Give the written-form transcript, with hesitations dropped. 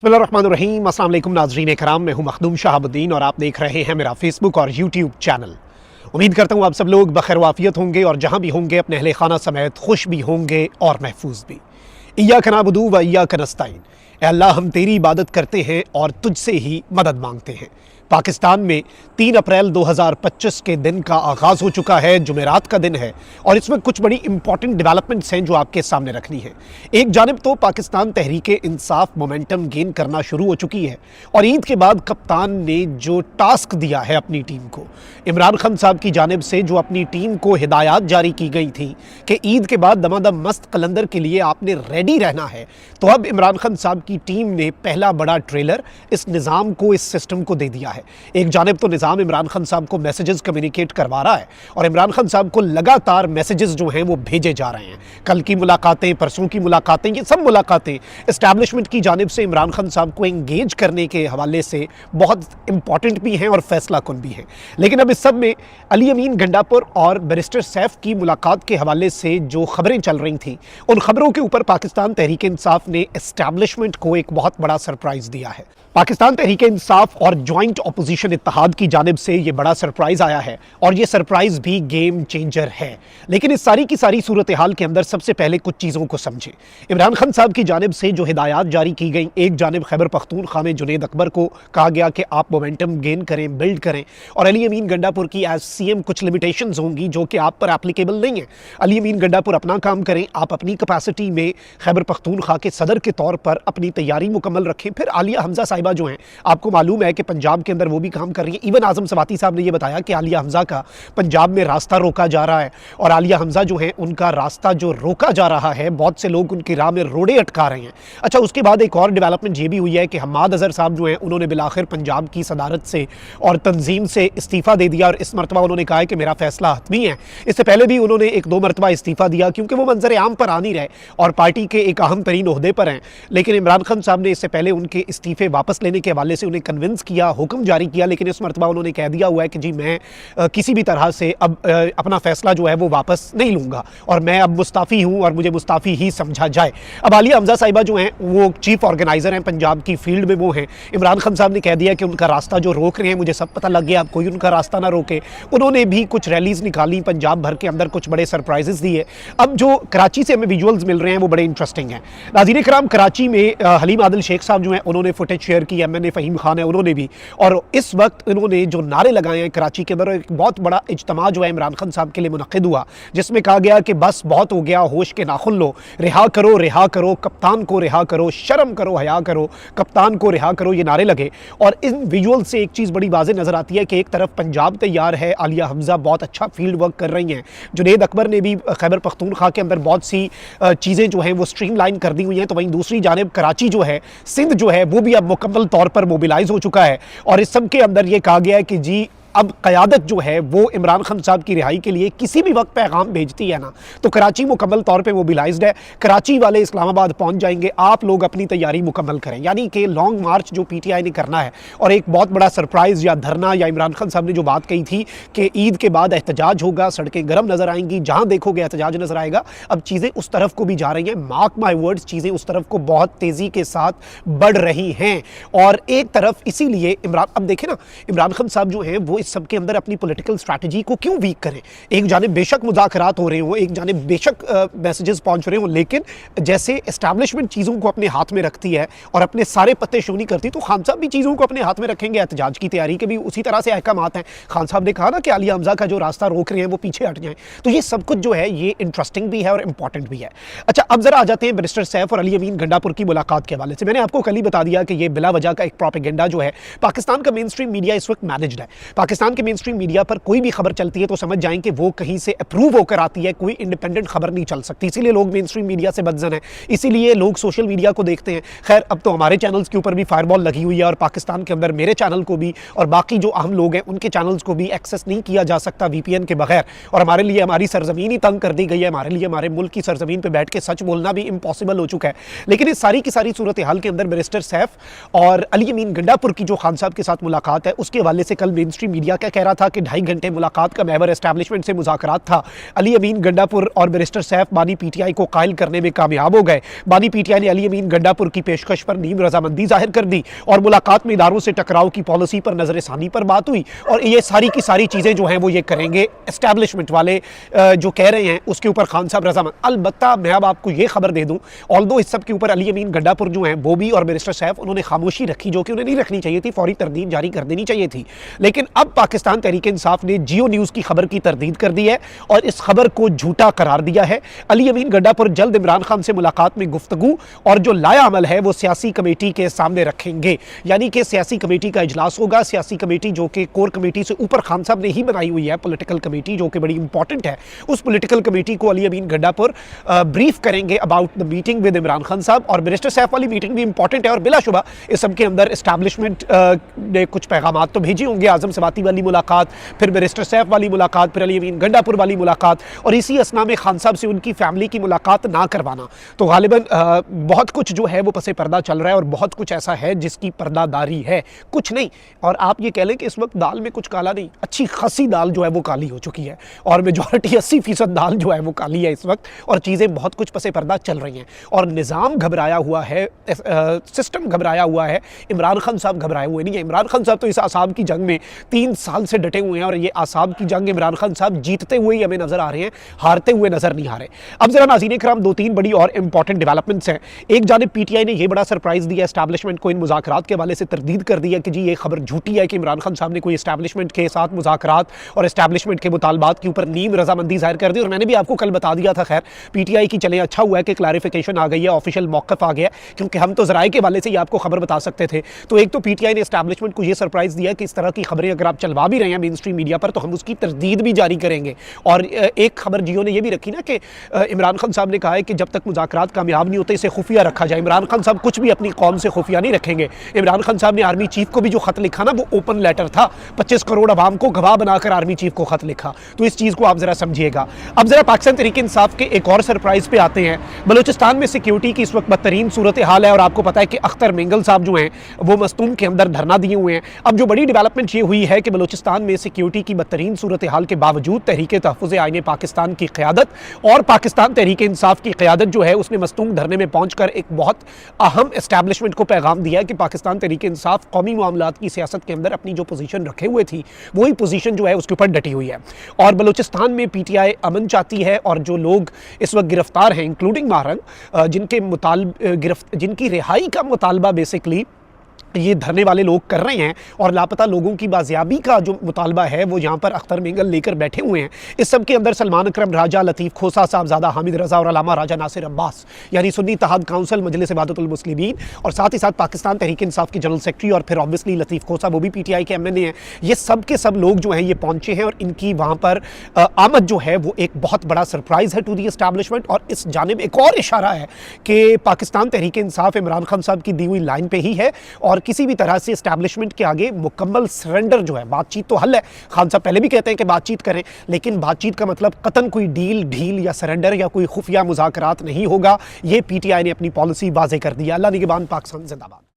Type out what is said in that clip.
बिस्मिल्लाहिर्रहमानिर्रहीम। अस्सलाम वालेकुम नाज़रीन कराम, मैं हूं मखदूम शहाबुद्दीन और आप देख रहे हैं मेरा फेसबुक और यूट्यूब चैनल। उम्मीद करता हूं आप सब लोग बखैर वाफियत होंगे और जहां भी होंगे अपने अहले खाना समेत खुश भी होंगे और महफूज भी। इय्याका नअबुदु व इय्याका नस्तईन। ए अल्लाह, हम तेरी इबादत करते हैं और तुझसे ही मदद मांगते हैं। पाकिस्तान में 3 अप्रैल 2025 के दिन का आगाज़ हो चुका है, जुमेरात का दिन है और इसमें कुछ बड़ी इंपॉर्टेंट डेवलपमेंट्स हैं जो आपके सामने रखनी है। एक जानिब तो पाकिस्तान तहरीक इंसाफ मोमेंटम गेन करना शुरू हो चुकी है और ईद के बाद कप्तान ने जो टास्क दिया है अपनी टीम को, इमरान खान साहब की जानिब से जो अपनी टीम को हिदायत जारी की गई थी कि ईद के बाद दमादम मस्त कलंदर के लिए आपने रेडी रहना है, तो अब इमरान खान साहब की टीम ने पहला बड़ा ट्रेलर इस निज़ाम को, इस सिस्टम को दे दिया है। एक जानिब तो निज़ाम इमरान खान साहब को मैसेजेस कम्युनिकेट करवा रहा है और इमरान खान साहब को लगातार मैसेजेस जो हैं वो भेजे जा रहे हैं। कल की मुलाकातें, परसों की मुलाकातें, ये सब मुलाकातें एस्टैब्लिशमेंट की जानिब से इमरान खान साहब को एंगेज करने के हवाले से बहुत इंपॉर्टेंट भी हैं और फैसला कुन भी हैं। लेकिन अब इस सब में अली अमीन गंडापुर और बैरिस्टर सैफ की मुलाकात के हवाले से जो खबरें चल रही थी, उन खबरों के ऊपर पाकिस्तान तहरीक इंसाफ ने एस्टैब्लिशमेंट को एक बहुत बड़ा सरप्राइज दिया है। पाकिस्तान तहरीक इंसाफ और जॉइंट अपोजिशन इत्तेहाद की जानिब से ये बड़ा सरप्राइज आया है और ये सरप्राइज भी गेम चेंजर है। लेकिन इस सारी की सारी सूरत हाल के अंदर सबसे पहले कुछ चीज़ों को समझें। इमरान खान साहब की जानिब से जो हिदायत जारी की गई, एक जानिब खैबर पख्तूनख्वा में जुनैद अकबर को कहा गया कि आप मोमेंटम गेन करें, बिल्ड करें, और अली अमीन गंडापुर की एज सीएम कुछ लिमिटेशंस होंगी जो कि आप पर एप्लीकेबल नहीं है। अली अमीन गंडापुर अपना काम करें, आप अपनी कैपेसिटी में खैबर पख्तूनख्वा के सदर के तौर पर अपनी तैयारी मुकम्मल रखें। फिर आलिया हमजा साहिबा जो हैं, आपको मालूम है कि पंजाब के अंदर वो भी काम कर रही है। इवन आजम सवाती साहब ने ये बताया कि आलिया हमजा का पंजाब में रास्ता रोका जा रहा है और आलिया हमजा जो है उनका रास्ता जो रोका जा रहा है, बहुत से लोग उनकी राह में रोड़े अटका रहे हैं। अच्छा, उसके बाद एक और डेवलपमेंट ये भी हुई है कि हम्माद अजहर साहब जो हैं उन्होंने बिलाखिर पंजाब की सदारत से और तंजीम से इस्तीफ़ा दे दिया और इस मरतबा उन्होंने कहा है कि मेरा फैसला हतमी है। इससे पहले भी उन्होंने 1-2 मरतबा इस्तीफ़ा दिया क्योंकि वो मंजर आम पर आ नहीं रहे और पार्टी के एक अहम तरीन ओहदे पर हैं। लेकिन इमरान खान साहब ने इससे पहले उनके इस्तीफ़े वापस लेने के हवाले से उन्हें कन्विंस किया, हुक्म जारी किया, लेकिन इस मरतबा उन्होंने कह दिया हुआ है कि जी मैं किसी भी तरह से अब अपना फैसला जो है वो वापस नहीं लूँगा और मैं अब मुस्ताफ़ी हूँ और मुझे मुस्ताफ़ी ही समझा जाए। अब आलिया हमजा साहिबा जो हैं वो चीफ ऑर्गेनाइज़र हैं, पंजाब की फील्ड में वो हैं। इमरान खान साहब ने कह दिया कि उनका रास्ता जो रोक रहे हैं, मुझे सब पता लग गया, अब कोई उनका रास्ता ना रोके। उन्होंने भी कुछ रैलीज़ निकाली पंजाब भर के अंदर, कुछ बड़े सरप्राइजेस दिए। अब जो कराची से हमें विजुअल्स मिल रहे हैं वो बड़े इंटरेस्टिंग हैं। नाज़रीन कराम, कराची में हलीम आदिल शेख साहब जो हैं उन्होंने फुटेज शेयर की, MNA फ़हीम खान है उन्होंने भी, और इस वक्त इन्होंने जो नारे लगाए हैं कराची के अंदर, एक बहुत बड़ा इज्तिमा जो है इमरान खान साहब के लिए मुनक़िद हुआ जिसमें कहा गया कि बस बहुत हो गया, होश के नाखुन लो, रिहा करो कप्तान को, रिहा करो, शर्म करो, हया करो, कप्तान को रिहा करो, ये नारे लगे। और इन विजुअल से एक चीज़ बड़ी वाज़ेह नज़र आती है कि एक तरफ पंजाब तैयार है, आलिया हमजा बहुत अच्छा फील्ड वर्क कर रही हैं, जुनैद अकबर ने भी खैबर पख्तूनख्वा के अंदर बहुत सी चीज़ें जो हैं वो स्ट्रीमलाइन कर दी हुई हैं, तो वहीं दूसरी जानिब कराची जो है, सिंध जो है, वो भी अब मुकम्मल तौर पर मोबिलाइज हो चुका है। और इस सब के अंदर ये कहा गया है कि जी अब क़यादत जो है वो इमरान खान साहब की रिहाई के लिए किसी भी वक्त पैगाम भेजती है ना, तो कराची मुकम्मल तौर पे मोबिलाइज्ड है। कराची वाले इस्लामाबाद पहुंच जाएंगे, आप लोग अपनी तैयारी मुकम्मल करें। यानी कि लॉन्ग मार्च जो PTI ने करना है और एक बहुत बड़ा सरप्राइज़ या धरना, या इमरान खान साहब ने जो बात कही थी कि ईद के बाद एहतजाज होगा, सड़कें गर्म नज़र आएंगी, जहाँ देखोगे एहतजाज नज़र आएगा, अब चीज़ें उस तरफ को भी जा रही हैं। मार्क माई वर्ड्स, चीज़ें उस तरफ को बहुत तेज़ी के साथ बढ़ रही हैं। और एक तरफ इसीलिए अब देखें ना, इमरान खान साहब जो हैं वो इस सब के अंदर अपनी पॉलिटिकल स्ट्रैटेजी को क्यों वीक करें। एक जानिब बेशक मुज़ाकरात हो रहे हों, एक जानिब बेशक मैसेजेस पहुंच रहे हों, लेकिन जैसे एस्टैब्लिशमेंट चीज़ों को अपने हाथ में रखती है और अपने सारे पत्ते शो नहीं करती, तो खान साहब भी चीज़ों को अपने हाथ में रखेंगे। एहतजाज की तैयारी के भी उसी तरह से अहकामात हैं। खान साहब ने कहा ना कि आलिया हमजा का जो रास्ता रोक रहे हैं वो पीछे हट जाएं, तो ये सब कुछ जो है ये इंटरेस्टिंग भी है और इंपॉर्टेंट भी है। अच्छा, अब जरा आ जाते हैं बैरिस्टर सैफ और अली अमीन गंडापुर की मुलाकात के हवाले से। मैंने आपको कल ही बता दिया कि ये बिला वजह का एक प्रोपेगेंडा जो है, पाकिस्तान का मेन स्ट्रीम मीडिया इस वक्त मैनेज्ड है। पाकिस्तान के मेन स्ट्रीम मीडिया पर कोई भी खबर चलती है तो समझ जाएं कि वो कहीं से अप्रूव होकर आती है, कोई इंडिपेंडेंट खबर नहीं चल सकती। इसीलिए लोग मेन स्ट्रीम मीडिया से बदजन है, इसीलिए लोग सोशल मीडिया को देखते हैं। खैर, अब तो हमारे चैनल्स के ऊपर भी फायरबॉल लगी हुई है और पाकिस्तान के अंदर मेरे चैनल को भी और बाकी जो अहम लोग हैं उनके चैनल्स को भी एक्सेस नहीं किया जा सकता VPN के बगैर, और हमारे लिए हमारी सरजमीन ही तंग कर दी गई है। हमारे लिए हमारे मुल्क की सरजमीन पर बैठ के सच बोलना भी इम्पॉसिबल हो चुका है। लेकिन इस सारी की सारी सूरत हाल के अंदर बैरिस्टर सैफ और अली अमीन गंडापुर की जो खान साहब के साथ मुलाकात है, उसके हवाले से कल मेन स्ट्रीम मीडिया क्या कह रहा था कि 2.5 घंटे मुलाकात का महवर एस्टैब्लिशमेंट से मुज़ाकरात था। अली अमीन गंडापुर और बैरिस्टर सैफ बानी पीटीआई को कायल करने में कामयाब हो गए। बानी पीटीआई ने अली अमीन गंडापुर की पेशकश पर नीम रजामंदी जाहिर कर दी और मुलाकात में इदारों से टकराव की पॉलिसी पर नजरसानी पर बात हुई। और ये सारी की सारी चीज़ें जो हैं वो ये करेंगे एस्टैब्लिशमेंट वाले जो कह रहे हैं उसके ऊपर खान साहब रजामंद। अलबत्ता मैं अब आपको ये खबर दे दूं, ऑल्दो इस सब के ऊपर अली अमीन गंडापुर जो हैं वो भी और बैरिस्टर सैफ उन्होंने खामोशी रखी, जो कि उन्हें नहीं रखनी चाहिए थी, फौरी तरदीद जारी कर देनी चाहिए थी। लेकिन अब पाकिस्तान तहरीक इंसाफ ने जियो न्यूज़ की खबर की तरदीद कर दी है और इस खबर को झूठा करार दिया है। अली अमीन गंडापुर जल्द इमरान खान से मुलाकात में गुफ्तगू और जो लाया अमल है वो सियासी कमेटी के सामने रखेंगे, यानी कि सियासी कमेटी का इजलास होगा। सियासी कमेटी जो कि कोर कमेटी से ऊपर खान साहब ने ही बनाई हुई है, पॉलिटिकल कमेटी जो कि बड़ी इंपॉर्टेंट है, उस पॉलिटिकल कमेटी को अली अमीन गंडापुर ब्रीफ करेंगे about the meeting with Imran Khan साहब। और बैरिस्टर सैफ वाली मीटिंग भी इंपॉर्टेंट है और बिलाशुबा इस सब के अंदर एस्टैब्लिशमेंट ने कुछ पैगामात तो भेजे होंगे। आजम सवाती वाली मुलाकात, फिर बैरिस्टर सैफ वाली मुलाकात, फिर अली अमीन गंडापुर वाली मुलाकात और इसी असना में खान साहब से उनकी फैमिली की मुलाकात ना करवाना। तो गालिबन बहुत कुछ जो है वो पसे पर्दा चल रहा है और बहुत कुछ ऐसा है जिसकी पर्दादारी है, कुछ नहीं। और आप ये कह लें कि इस वक्त दाल में कुछ काला नहीं, अच्छी खासी दाल जो है वो काली हो चुकी है और मेजॉरिटी 80% दाल जो है वो काली है इस वक्त और चीज़ें बहुत कुछ पसे पर्दा चल रही हैं और निज़ाम घबराया हुआ है, सिस्टम घबराया हुआ है। इमरान खान साहब घबराए हुए नहीं है। इमरान खान साहब तो इस आसाब की जंग में 3 साल से डटे हुए हैं और ये आसाब की जंग इमरान खान साहब जीतते हुए ही हमें नजर आ रहे हैं, हारते हुए नजर नहीं आ रहे। अब जरा नाज़रीन इकराम 2-3 बड़ी और इंपॉर्टेंट डेवलपमेंट्स हैं। एक जानिब पीटीआई ने यह बड़ा सरप्राइज दिया एस्टैब्लिशमेंट को, इन मुज़ाकरात के हवाले से तरदीद कर दी है कि जी ये खबर झूठी है कि इमरान खान साहब ने कोई एस्टैब्लिशमेंट के साथ मुज़ाकरात और एस्टैब्लिशमेंट के मुतालबात के ऊपर नीम रजामंदी जाहिर कर दी। और मैंने भी आपको कल बता दिया था खैर पीटीआई की, चले अच्छा हुआ है कि क्लैरिफिकेशन आ गई है, ऑफिशियल मौक़िफ़ आ गया, क्योंकि हम तो ज़राए के वाले से ही आपको खबर बता सकते थे। तो एक तो पीटीआई ने एस्टैब्लिशमेंट को ये सरप्राइज दिया कि इस तरह की खबरें अगर आप चलवा भी रहे हैं मेन स्ट्रीम मीडिया पर तो हम उसकी तरदीद भी जारी करेंगे। और एक खबर जियो ने यह भी रखी ना कि इमरान खान साहब ने कहा है कि जब तक मुज़ाकरात कामयाब नहीं होते इसे खुफिया रखा जाए। इमरान खान साहब कुछ भी अपनी कौम से खुफिया नहीं रखेंगे। इमरान खान साहब ने आर्मी चीफ को भी जो खत लिखा ना वो ओपन लेटर था, 25 करोड़ अवाम को गवाह बनाकर आर्मी चीफ को खत लिखा। तो इस चीज़ को आप जरा समझिएगा। अब जरा पाकिस्तान तहरीक इंसाफ के एक और सरप्राइज पे आते हैं। बलूचिस्तान में सिक्योरिटी की इस वक्त बदतरीन सूरत हाल है और आपको पता है कि अख्तर मेंगल साहब जो हैं वो मस्तूम के अंदर धरना दिए हुए हैं। अब जो बड़ी डेवलपमेंट ये हुई है कि बलूचिस्तान में सिक्योरिटी की बदतरीन सूरत हाल के बावजूद तहरीक तहफ़्फ़ुज़ आईन पाकिस्तान की क़यादत और पाकिस्तान तहरीक इंसाफ की क़यादत जो है उसने मस्तूम धरने में पहुंचकर एक बहुत अहम एस्टैब्लिशमेंट को पैगाम दिया है कि पाकिस्तान तहरीक इंसाफ कौमी मामलात की सियासत के अंदर अपनी जो पोजीशन रखे हुए थी वही पोजीशन जो है उसके ऊपर डटी हुई है। और बलूचिस्तान में पीटीआई अमन चाहती है और जो लोग इस वक्त गिरफ्तार हैं इंक्लूडिंग महरंग जिनकी रिहाई का मुतालबा बेसिकली ये धरने वाले लोग कर रहे हैं और लापता लोगों की बाजियाबी का जो मुतालबा है वो यहाँ पर अख्तर मेंगल लेकर बैठे हुए हैं। इस सब के अंदर सलमान अकरम राजा, लतीफ़ खोसा साहबजादा, हामिद रज़ा और अल्लामा राजा नासिर अब्बास यानी सुन्नी इत्तेहाद काउंसिल, मजलिस इबादतुल मुस्लिमीन और साथ ही साथ पाकिस्तान तहरीक इंसाफ के जनरल सेक्रेटरी और फिर ऑब्वियसली लतीफ़ खोसा वो भी पीटीआई के एमएनए हैं। ये सब के सब लोग जो हैं ये पहुँचे हैं और इनकी वहाँ पर आमद जो है वो एक बहुत बड़ा सरप्राइज़ है टू दी एस्टैब्लिशमेंट। और इस जानिब एक और इशारा है कि पाकिस्तान तहरीक इंसाफ इमरान खान साहब की दी हुई लाइन पर ही है और किसी भी तरह से एस्टैब्लिशमेंट के आगे मुकम्मल सरेंडर जो है, बातचीत तो हल है, खान साहब पहले भी कहते हैं कि बातचीत करें, लेकिन बातचीत का मतलब कतन कोई ढील या सरेंडर या कोई खुफिया मुज़ाकरात नहीं होगा। ये पीटीआई ने अपनी पॉलिसी वाज़ेह कर दी है। अल्लाह निगहबान, पाकिस्तान जिंदाबाद।